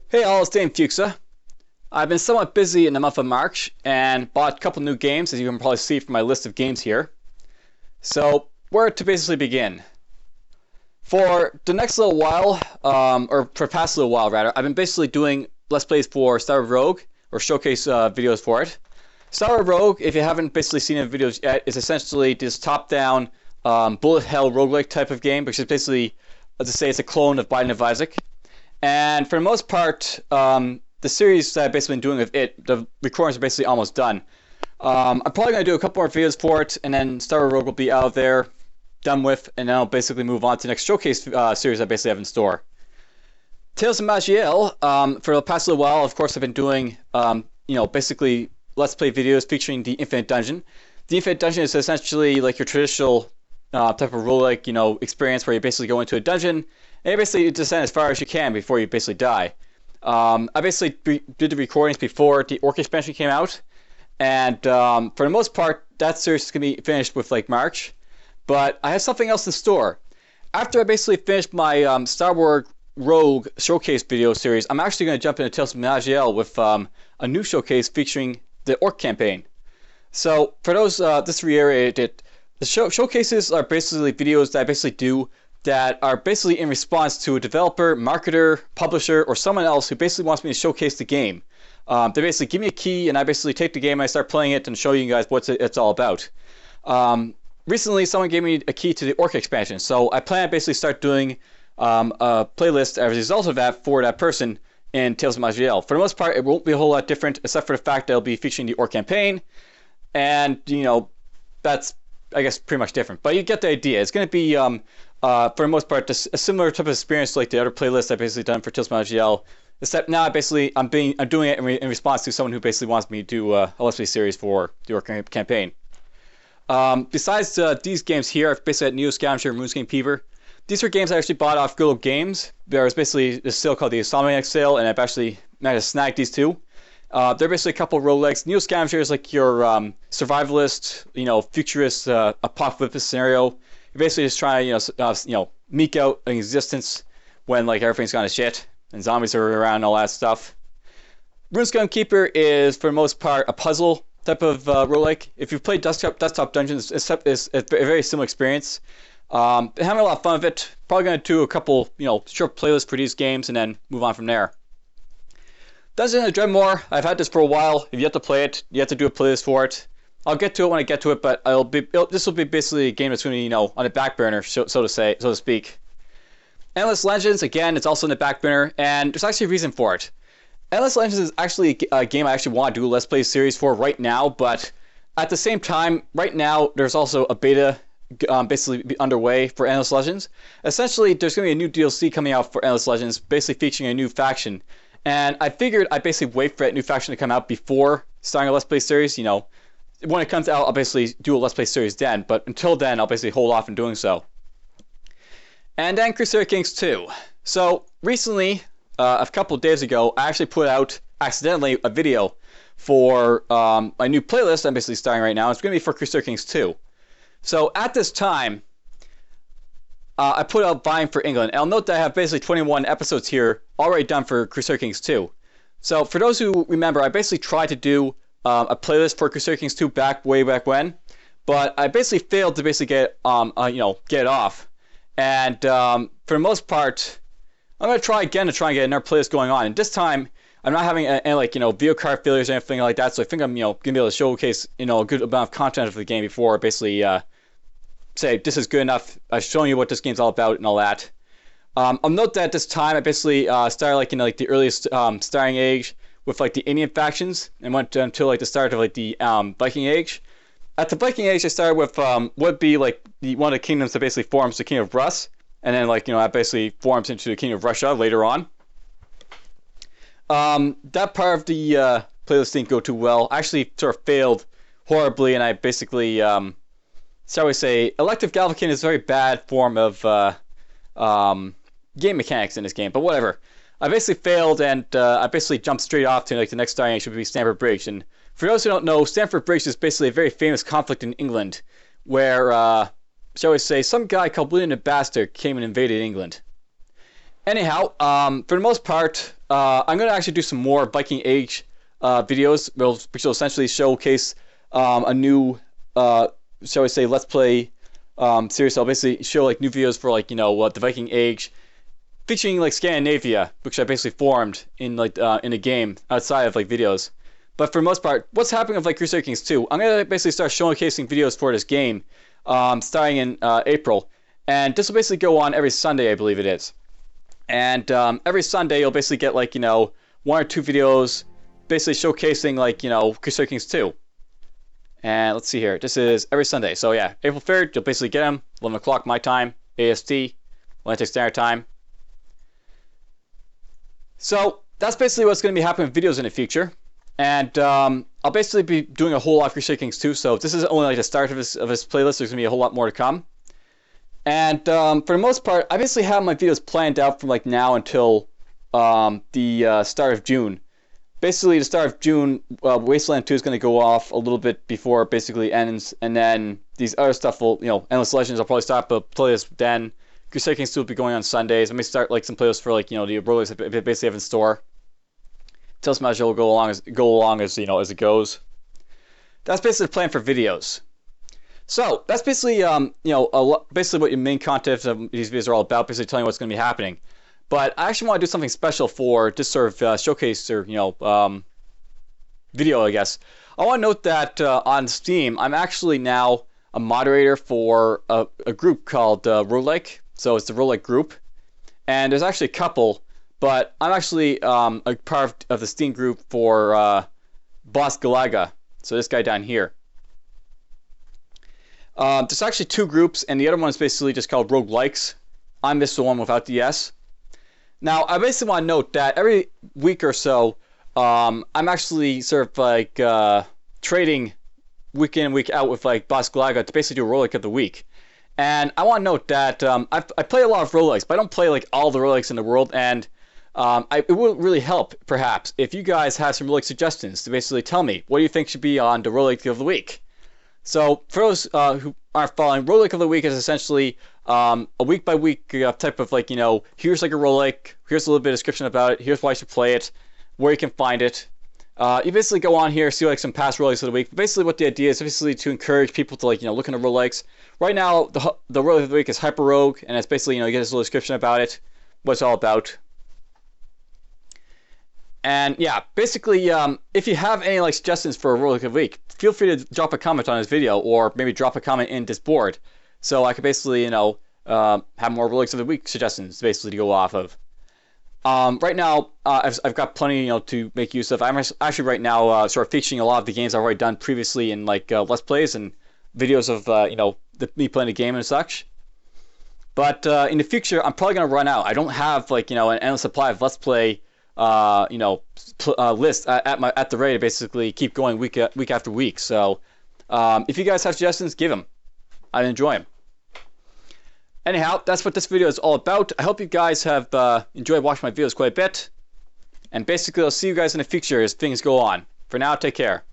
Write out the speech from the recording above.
Hey all, it's DFuxa. I've been somewhat busy in the month of March and bought a couple new games, as you can probably see from my list of games here. So, where to basically begin? For the next little while, or for the past little while rather, I've been basically doing Let's Plays for Star Wars Rogue, or showcase videos for it. Star Wars Rogue, if you haven't basically seen the videos yet, is essentially this top-down bullet hell roguelike type of game, which is basically, let's just say, it's a clone of Binding of Isaac. And for the most part, the series that I've basically been doing with it, the recordings are basically almost done. I'm probably going to do a couple more videos for it, and then Star Wars Rogue will be out there, done with, and then I'll basically move on to the next showcase series I basically have in store. Tales of Magiel, for the past little while, of course, I've been doing, basically Let's Play videos featuring the Infinite Dungeon. The Infinite Dungeon is essentially like your traditional type of roguelike, experience where you basically go into a dungeon and you basically descend as far as you can before you basically die. I basically did the recordings before the Orc expansion came out, and for the most part, that series is going to be finished with like March. But I have something else in store. After I basically finished my Star Wars Rogue showcase video series, I'm actually going to jump into Tales of Magiel with a new showcase featuring the Orc campaign. So for those, just to reiterate it, the showcases are basically videos that I basically do that are basically in response to a developer, marketer, publisher, or someone else who basically wants me to showcase the game. They basically give me a key, and I basically take the game and I start playing it and show you guys what it's all about. Recently, someone gave me a key to the Orc expansion, so I plan to basically start doing a playlist as a result of that for that person in Tales of Magiel. For the most part, it won't be a whole lot different, except for the fact that it'll be featuring the Orc campaign, and that's, I guess, pretty much different. But you get the idea. It's going to be for the most part, a similar type of experience like the other playlists I've basically done for Tales of Magiel, except now I'm doing it in response to someone who basically wants me to do a Let's Play series for the Orc campaign. Besides these games here, I've basically had Neo Scavenger and RuneScape Fever. These are games I actually bought off Good Old Games. There was basically a sale called the Insomniac sale, and I've actually managed to snag these two. They're basically a couple of roguelikes. Neo Scavenger is like your survivalist, futurist, apocalyptic scenario. You're basically just trying to, meek out an existence when like everything's gone to shit and zombies are around and all that stuff. RuneScape Keeper is for the most part a puzzle type of roguelike. If you've played desktop dungeons, it's a very similar experience. Been having a lot of fun with it. Probably going to do a couple, short playlists for these games and then move on from there. Dungeons and Dreadmore, I've had this for a while. If you have to play it, you have to do a playlist for it. I'll get to it when I get to it, but this will be basically a game that's going to be, on the back burner, so to speak. Endless Legends, again, it's also in the back burner, and there's actually a reason for it. Endless Legends is actually a game I actually want to do a Let's Play series for right now, but at the same time, right now, there's also a beta basically underway for Endless Legends. Essentially, there's going to be a new DLC coming out for Endless Legends, basically featuring a new faction. And I figured I'd basically wait for that new faction to come out before starting a Let's Play series. When it comes out, I'll basically do a Let's Play series then, but until then, I'll basically hold off in doing so. And then Crusader Kings 2. So, recently, a couple of days ago, I actually put out, accidentally, a video for my new playlist I'm basically starting right now. It's going to be for Crusader Kings 2. So, at this time, I put out Vying for England. And I'll note that I have basically 21 episodes here already done for Crusader Kings 2. So, for those who remember, I basically tried to do a playlist for Crusader Kings 2 way back when, but I basically failed to basically get it off. And for the most part, I'm gonna try again to try and get another playlist going on. And this time, I'm not having any video card failures or anything like that. So I think I'm gonna be able to showcase a good amount of content of the game before basically say this is good enough. I've shown you what this game's all about and all that. I'll note that at this time I basically started the earliest starting age with the Indian factions and went until the start of the Viking Age. At the Viking Age, I started with what would be one of the kingdoms that basically forms the Kingdom of Rus, and then that basically forms into the Kingdom of Russia later on. That part of the playlist didn't go too well. I actually sort of failed horribly, and I basically, shall we say, Elective Galvakin is a very bad form of game mechanics in this game, but whatever. I basically failed, and I basically jumped straight off to the next starting age, which would be Stamford Bridge. And for those who don't know, Stamford Bridge is basically a very famous conflict in England, where, shall we say, some guy called William the Bastard came and invaded England. Anyhow, for the most part, I'm going to actually do some more Viking Age videos, which will essentially showcase a new, shall we say, Let's Play series. I'll basically show like new videos for like the Viking Age, featuring like Scandinavia, which I basically formed in like in a game outside of like videos. But for the most part, what's happening with like Crusader Kings 2? I'm gonna basically start showcasing videos for this game, starting in April, and this will basically go on every Sunday, I believe it is. And every Sunday you'll basically get like 1 or 2 videos, basically showcasing like Crusader Kings 2. And let's see here, this is every Sunday. So yeah, April 3rd, you'll basically get them 11 o'clock my time, AST, Atlantic Standard Time. So that's basically what's going to be happening with videos in the future. And I'll basically be doing a whole lot of Crusader Kings 2, so this is only like the start of his playlist. There's going to be a whole lot more to come. And for the most part, I basically have my videos planned out from like now until the start of June. Basically, the start of June, Wasteland 2 is going to go off a little bit before it basically ends, and then these other stuff will, Endless Legends, I'll probably start a playlist then. Crusader Kings 2 will be going on Sundays. I may start like some playlists for like, the Roguelikes I basically have in store. Tales Magic will go along as as it goes. That's basically the plan for videos. So that's basically basically what your main content of these videos are all about. Basically telling you what's going to be happening. But I actually want to do something special for this sort of showcase or video, I guess. I want to note that on Steam, I'm actually now a moderator for a group called Roguelike. So it's the Roguelike group, and there's actually a couple. But I'm actually a part of the Steam group for Boss Galaga. So this guy down here. There's actually 2 groups, and the other one is basically just called Roguelikes. I'm just the one without the S. Now, I basically want to note that every week or so, I'm actually sort of like trading week in and week out with like Boss Galaga to basically do a Roguelike of the week. And I want to note that I play a lot of Roguelikes, but I don't play like all the Roguelikes in the world, and it would really help, perhaps, if you guys have some Roguelike suggestions to basically tell me what do you think should be on the Roguelike of the week. So for those who aren't following, Roguelike of the week is essentially a week-by-week type of like, here's like a Roguelike, here's a little bit of description about it, here's why you should play it, where you can find it. You basically go on here, see like some past Roguelikes of the week. But basically what the idea is basically to encourage people to like, look into Roguelikes. Right now, the Roguelike of the week is Hyper Rogue, and it's basically, you get this little description about it, what it's all about. And yeah, basically, if you have any like suggestions for a Roguelike of the week, feel free to drop a comment on this video, or maybe drop a comment in this board, so I could basically, have more Roguelikes of the week suggestions basically to go off of. Right now, I've got plenty, to make use of. I'm actually right now sort of featuring a lot of the games I've already done previously in like Let's Plays and videos of me playing the game and such. But in the future, I'm probably gonna run out. I don't have like an endless supply of Let's Play list at the rate to basically keep going week after week. So if you guys have suggestions, give them. I enjoy them. Anyhow, that's what this video is all about. I hope you guys have enjoyed watching my videos quite a bit. And basically, I'll see you guys in the future as things go on. For now, take care.